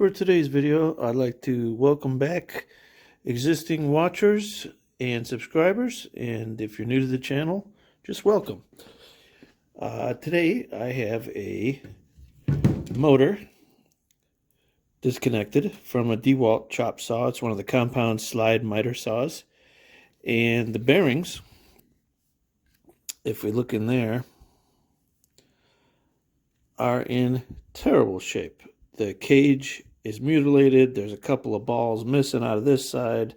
For today's video, I'd like to welcome back existing watchers and subscribers, and if you're new to the channel, just welcome. Today I have a motor disconnected from a DeWalt chop saw. It's one of the compound slide miter saws, and the bearings, if we look in there, are in terrible shape. The cage is mutilated. There's a couple of balls missing out of this side,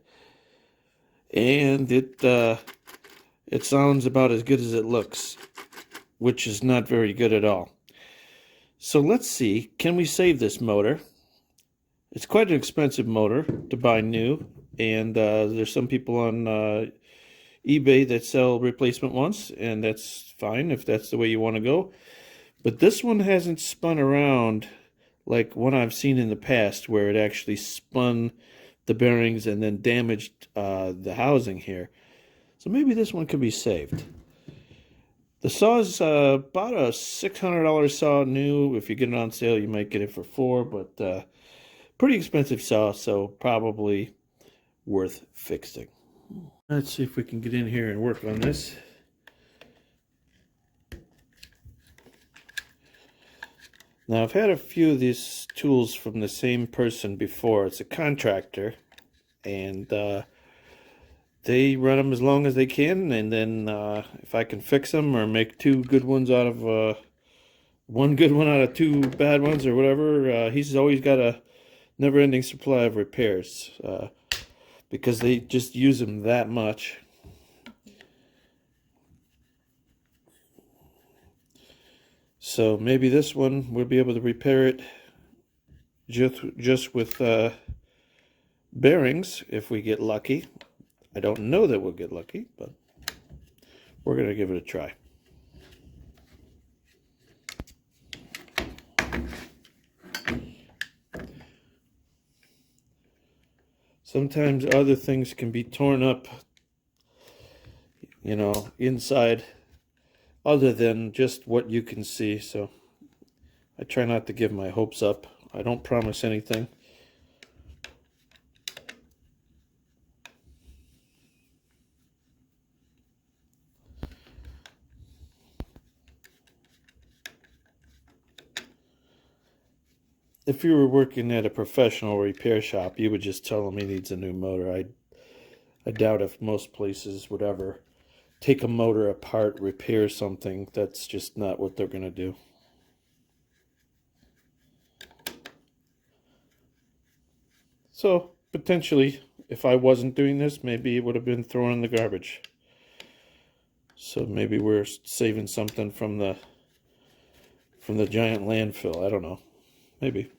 and it sounds about as good as it looks, which is not very good at all. So let's see, can we save this motor? It's quite an expensive motor to buy new, and there's some people on eBay that sell replacement ones, and that's fine if that's the way you want to go. But this one hasn't spun around like one I've seen in the past, where it actually spun the bearings and then damaged the housing here. So maybe this one could be saved. The saw is about a $600 saw new. If you get it on sale, you might get it for $400, but pretty expensive saw, so probably worth fixing. Let's see if we can get in here and work on this. Now, I've had a few of these tools from the same person before. It's a contractor, and they run them as long as they can, and then if I can fix them or make two good ones out of one good one out of two bad ones or whatever, he's always got a never-ending supply of repairs because they just use them that much. So maybe this one we'll be able to repair it just with bearings if we get lucky. I don't know that we'll get lucky, but we're going to give it a try. Sometimes other things can be torn up, you know, inside, other than just what you can see. So I try not to give my hopes up. I don't promise anything. If you were working at a professional repair shop, you would just tell him he needs a new motor. I doubt if most places would ever take a motor apart, repair something. That's just not what they're going to do. So, potentially, if I wasn't doing this, maybe it would have been thrown in the garbage. So maybe we're saving something from the giant landfill. I don't know. Maybe.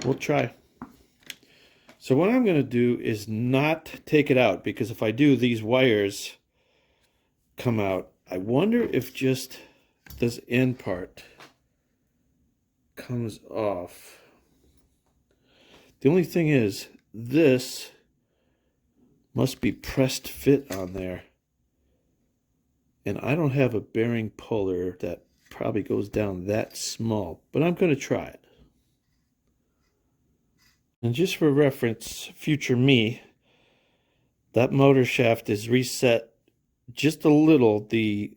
We'll try. So what I'm going to do is not take it out, because if I do, these wires come out. I wonder if just this end part comes off. The only thing is, this must be pressed fit on there. And I don't have a bearing puller that probably goes down that small, but I'm going to try it. And just for reference, future me, that motor shaft is reset just a little. The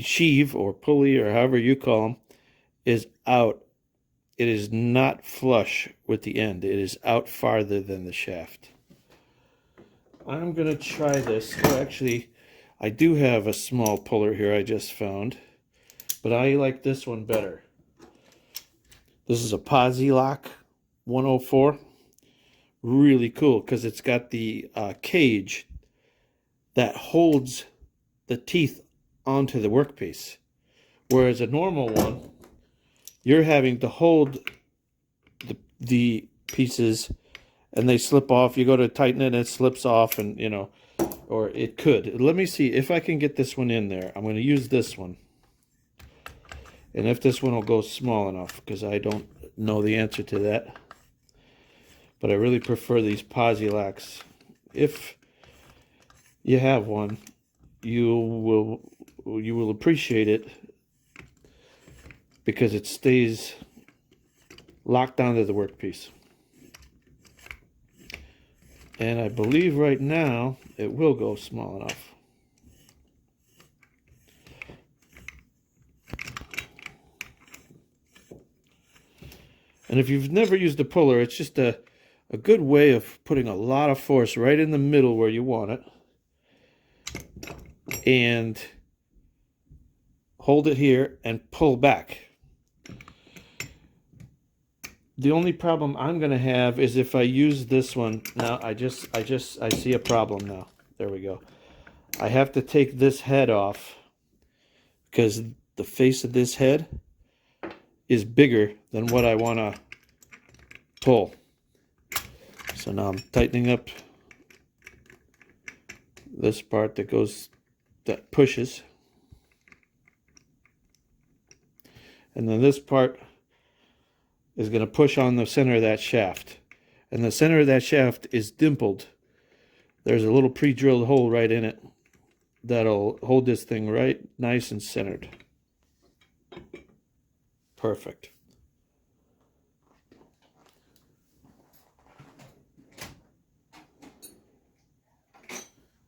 sheave or pulley, or however you call them, is out. It is not flush with the end. It is out farther than the shaft. I'm going to try this. Oh, actually, I do have a small puller here I just found, but I like this one better. This is a Posi lock 104. Really cool, because it's got the cage that holds the teeth onto the workpiece. Whereas a normal one, you're having to hold the pieces and they slip off. You go to tighten it and it slips off, and you know, or it could. Let me see if I can get this one in there. I'm going to use this one. And if this one will go small enough, because I don't know the answer to that. But I really prefer these Posi locks. If you have one, you will appreciate it, because it stays locked onto the workpiece. And I believe right now it will go small enough. And if you've never used a puller, it's just a good way of putting a lot of force right in the middle where you want it. And hold it here and pull back. The only problem I'm going to have is if I use this one. Now I see a problem now. There we go. I have to take this head off because the face of this head is bigger than what I want to pull. So now I'm tightening up this part that pushes. And then this part is going to push on the center of that shaft. And the center of that shaft is dimpled. There's a little pre-drilled hole right in it that'll hold this thing right nice and centered. Perfect.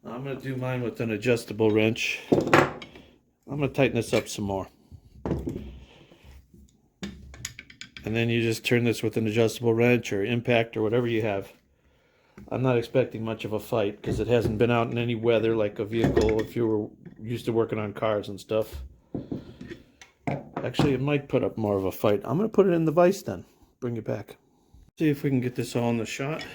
I'm going to do mine with an adjustable wrench. I'm going to tighten this up some more. And then you just turn this with an adjustable wrench or impact or whatever you have. I'm not expecting much of a fight because it hasn't been out in any weather like a vehicle if you were used to working on cars and stuff. Actually, it might put up more of a fight. I'm going to put it in the vise then. Bring it back. See if we can get this all in the shot.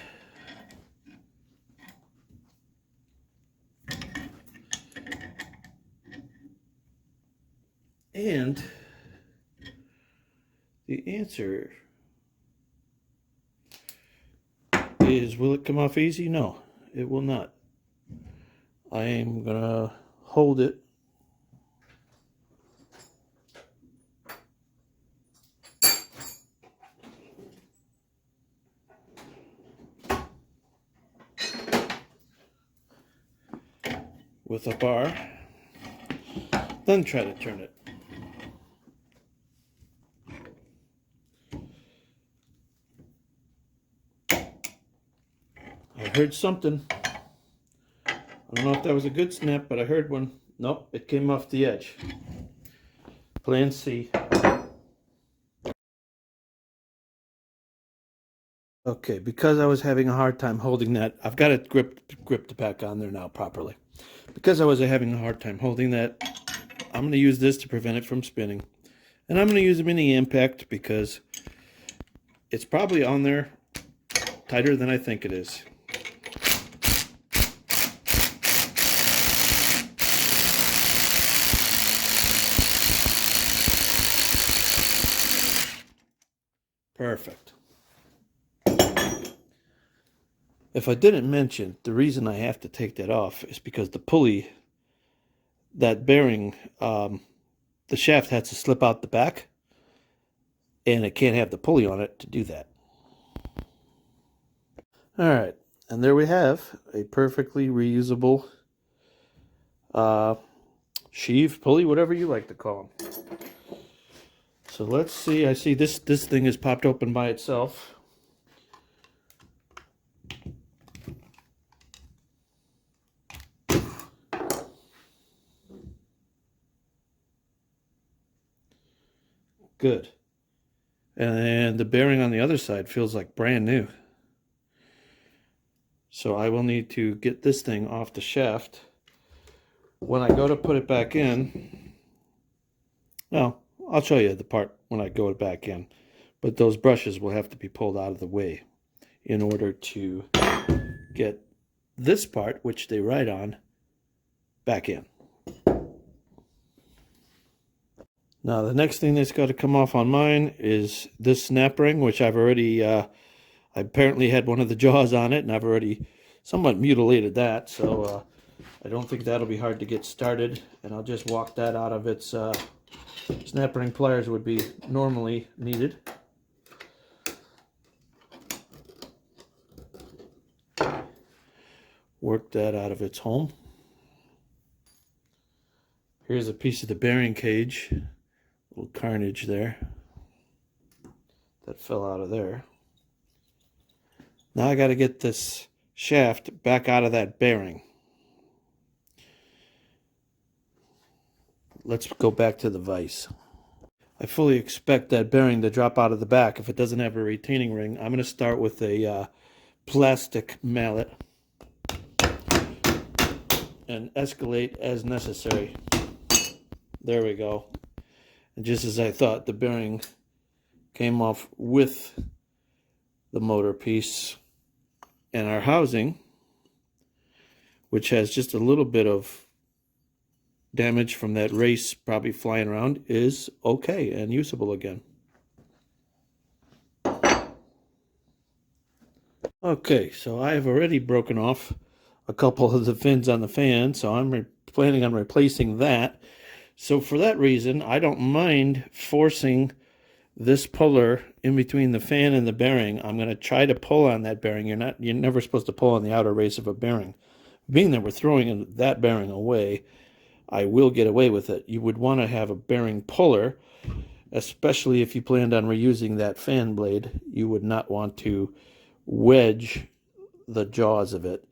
And the answer is, will it come off easy? No, it will not. I am going to hold it. With a bar, then try to turn it. I heard something. I don't know if that was a good snap, but I heard one. Nope, it came off the edge. Plan C. Okay, because I was having a hard time holding that, I've got it gripped back on there now properly. Because I was having a hard time holding that, I'm going to use this to prevent it from spinning. And I'm going to use a mini impact because it's probably on there tighter than I think it is. Perfect. If I didn't mention, the reason I have to take that off is because the pulley, that bearing, the shaft has to slip out the back, and it can't have the pulley on it to do that. All right, and there we have a perfectly reusable sheave, pulley, whatever you like to call them. So let's see. I see this thing is popped open by itself. Good. And the bearing on the other side feels like brand new. So I will need to get this thing off the shaft. When I go to put it back in, well, I'll show you the part when I go back in. But those brushes will have to be pulled out of the way in order to get this part, which they ride on, back in. Now the next thing that's got to come off on mine is this snap ring, which I've already, I apparently had one of the jaws on it, and I've already somewhat mutilated that, so I don't think that'll be hard to get started, and I'll just walk that out of its, snap ring pliers would be normally needed. Work that out of its home. Here's a piece of the bearing cage. Little carnage there. that fell out of there. Now I got to get this shaft back out of that bearing. Let's go back to the vise. I fully expect that bearing to drop out of the back if it doesn't have a retaining ring. I'm going to start with a plastic mallet and escalate as necessary. There we go. And just as I thought, the bearing came off with the motor piece, and our housing, which has just a little bit of damage from that race probably flying around, is okay and usable again. Okay, so I have already broken off a couple of the fins on the fan, so I'm planning on replacing that. So for that reason, I don't mind forcing this puller in between the fan and the bearing. I'm going to try to pull on that bearing. You're never supposed to pull on the outer race of a bearing. Being that we're throwing that bearing away, I will get away with it. You would want to have a bearing puller, especially if you planned on reusing that fan blade. You would not want to wedge the jaws of it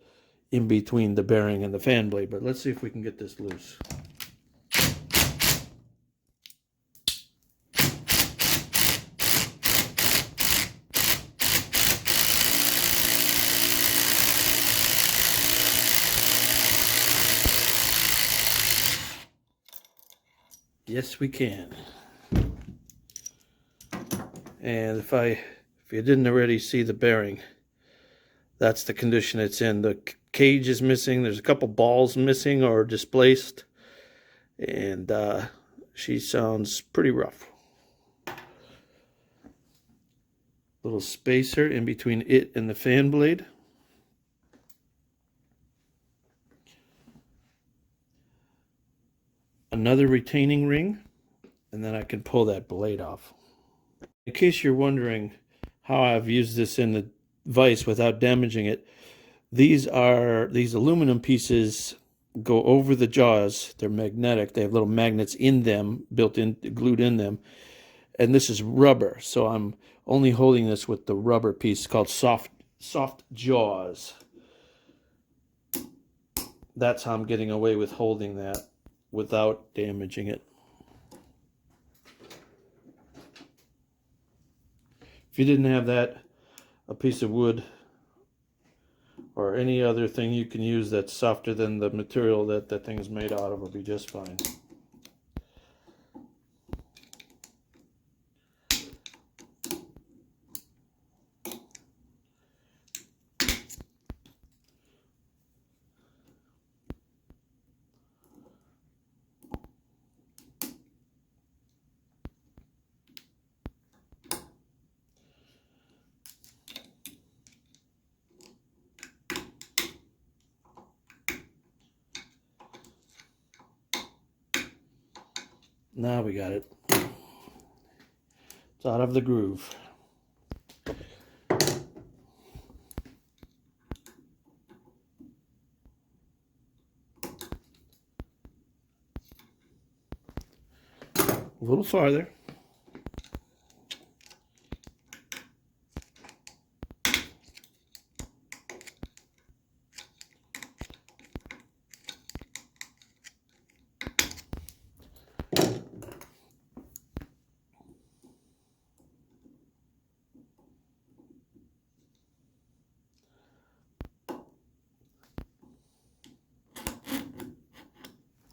in between the bearing and the fan blade. But let's see if we can get this loose. Yes, we can. And if you didn't already see the bearing, that's the condition it's in. The cage is missing. There's a couple balls missing or displaced, and she sounds pretty rough. Little spacer in between it and the fan blade. Another retaining ring, and then I can pull that blade off. In case you're wondering how I've used this in the vise without damaging it, these aluminum pieces go over the jaws. They're magnetic. They have little magnets in them, glued in them, and this is rubber. So I'm only holding this with the rubber piece called soft jaws. That's how I'm getting away with holding that without damaging it. If you didn't have that, a piece of wood or any other thing you can use that's softer than the material that that thing's made out of will be just fine. Now we got it. It's out of the groove. A little farther.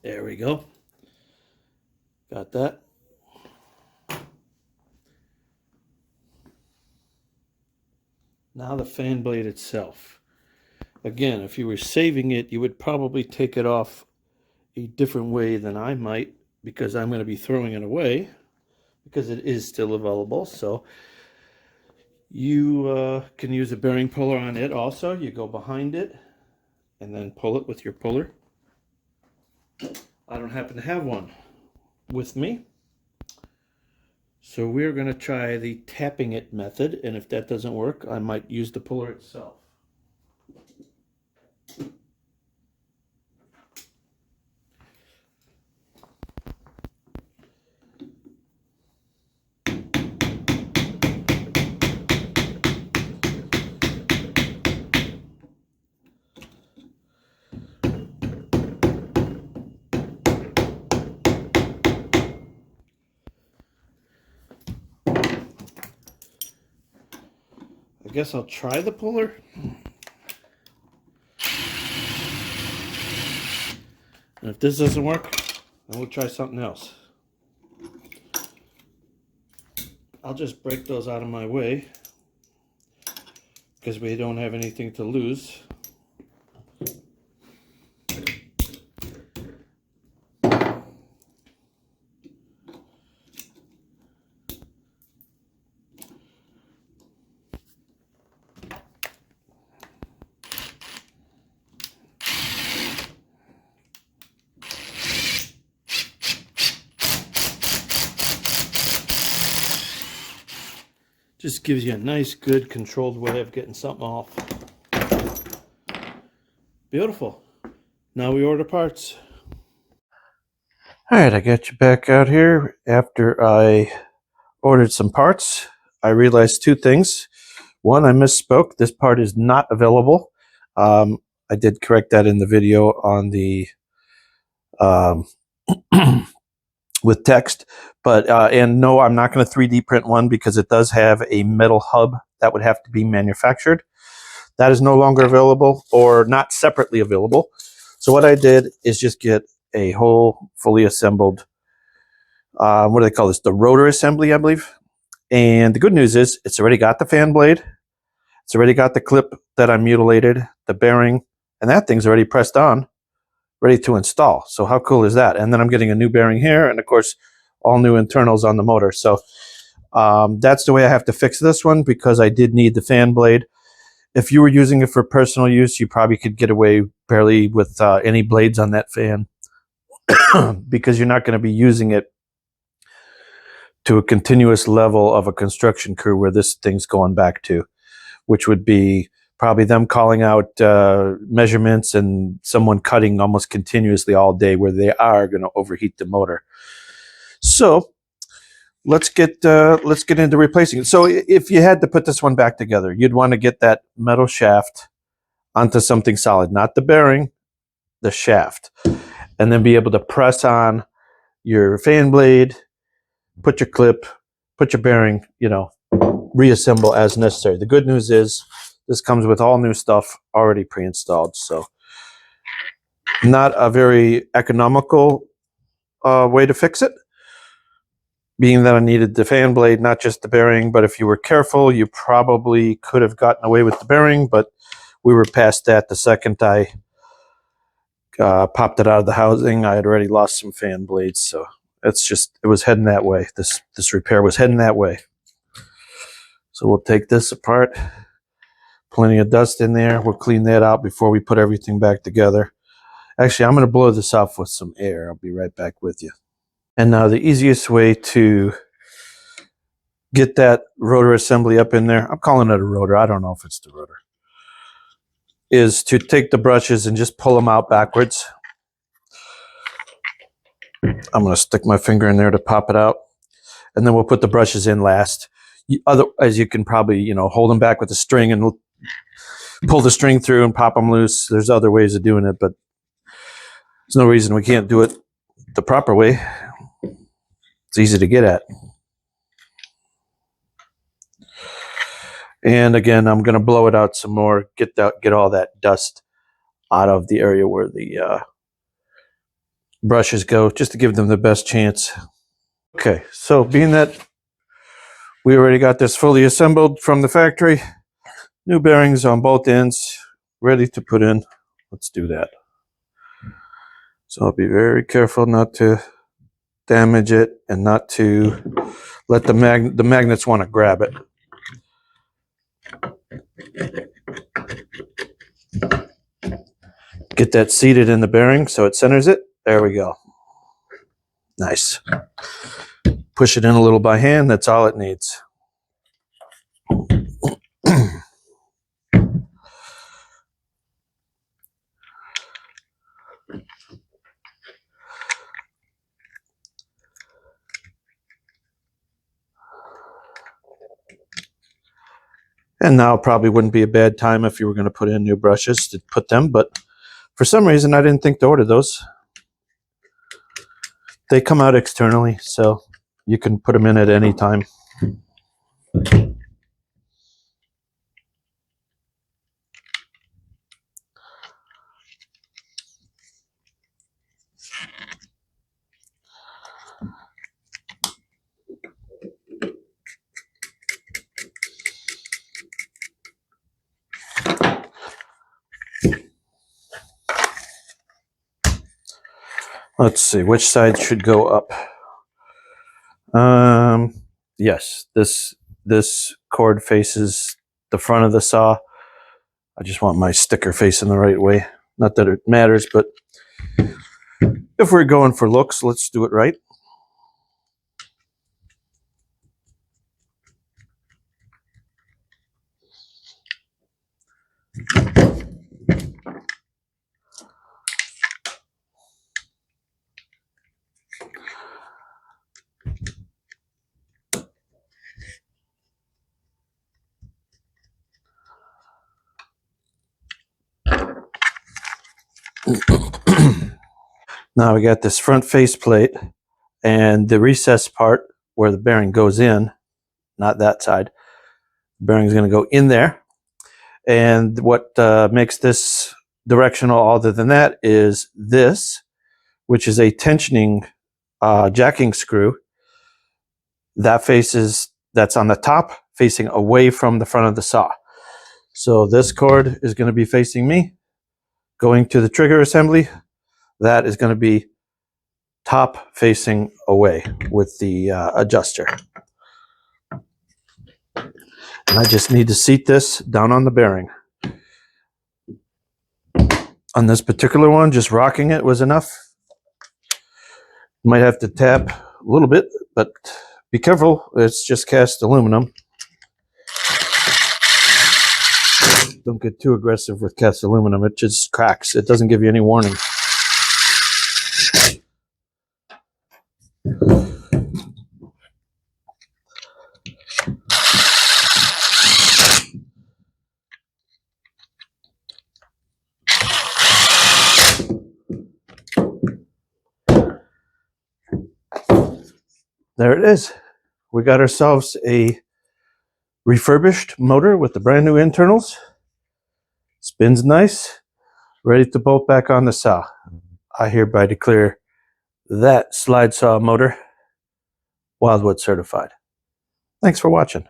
There we go. Got that. Now the fan blade itself. Again, if you were saving it, you would probably take it off a different way than I might, because I'm going to be throwing it away because it is still available. So you can use a bearing puller on it also. You go behind it and then pull it with your puller. I don't happen to have one with me, so we're going to try the tapping it method, and if that doesn't work, I might use the puller itself. guess I'll try the puller. And if this doesn't work, then we'll try something else. I'll just break those out of my way because we don't have anything to lose. Just gives you a nice, good, controlled way of getting something off. Beautiful. Now we order parts. All right, I got you back out here. After I ordered some parts, I realized two things. One, I misspoke. This part is not available. I did correct that in the video on the with text, but and no, I'm not going to 3D print one because it does have a metal hub that would have to be manufactured. That is no longer available or not separately available. So what I did is just get a whole fully assembled, what do they call this? The rotor assembly, I believe. And the good news is it's already got the fan blade. It's already got the clip that I mutilated, the bearing, and that thing's already pressed on, ready to install. So how cool is that? And then I'm getting a new bearing here, and of course, all new internals on the motor. So that's the way I have to fix this one because I did need the fan blade. If you were using it for personal use, you probably could get away barely with any blades on that fan because you're not going to be using it to a continuous level of a construction crew where this thing's going back to, which would be probably them calling out measurements and someone cutting almost continuously all day where they are going to overheat the motor. So let's get into replacing it. So if you had to put this one back together, you'd want to get that metal shaft onto something solid, not the bearing, the shaft, and then be able to press on your fan blade, put your clip, put your bearing, you know, reassemble as necessary. The good news is this comes with all new stuff already pre-installed, so not a very economical way to fix it, being that I needed the fan blade, not just the bearing. But if you were careful, you probably could have gotten away with the bearing, but we were past that the second I popped it out of the housing. I had already lost some fan blades, so it's just, it was heading that way. This repair was heading that way. So we'll take this apart. Plenty of dust in there. We'll clean that out before we put everything back together. Actually, I'm going to blow this off with some air. I'll be right back with you. And now the easiest way to get that rotor assembly up in there, I'm calling it a rotor, I don't know if it's the rotor, is to take the brushes and just pull them out backwards. I'm going to stick my finger in there to pop it out. And then we'll put the brushes in last. Otherwise, you can probably, you know, hold them back with a string and pull the string through and pop them loose. There's other ways of doing it, but there's no reason we can't do it the proper way. It's easy to get at. And again, I'm going to blow it out some more, get all that dust out of the area where the brushes go, just to give them the best chance. Okay, so being that we already got this fully assembled from the factory, new bearings on both ends, ready to put in. Let's do that. So I'll be very careful not to damage it and not to let the magnets want to grab it. Get that seated in the bearing so it centers it. There we go. Nice. Push it in a little by hand. That's all it needs. And now probably wouldn't be a bad time if you were going to put in new brushes to put them, but for some reason I didn't think to order those. They come out externally, so you can put them in at any time. Let's see, which side should go up? Yes, this cord faces the front of the saw. I just want my sticker facing the right way. Not that it matters, but if we're going for looks, let's do it right. Now we got this front face plate and the recess part where the bearing goes in, not that side. The bearing is going to go in there. And what makes this directional other than that is this, which is a tensioning jacking screw that's on the top facing away from the front of the saw. So this cord is going to be facing me, going to the trigger assembly. That is going to be top facing away with the adjuster. And I just need to seat this down on the bearing. On this particular one, just rocking it was enough. Might have to tap a little bit, but be careful, it's just cast aluminum. Don't get too aggressive with cast aluminum, it just cracks. It doesn't give you any warning. There it is. We got ourselves a refurbished motor with the brand new internals. Spins nice, ready to bolt back on the saw. I hereby declare that slide saw motor Wildwood certified. Thanks for watching.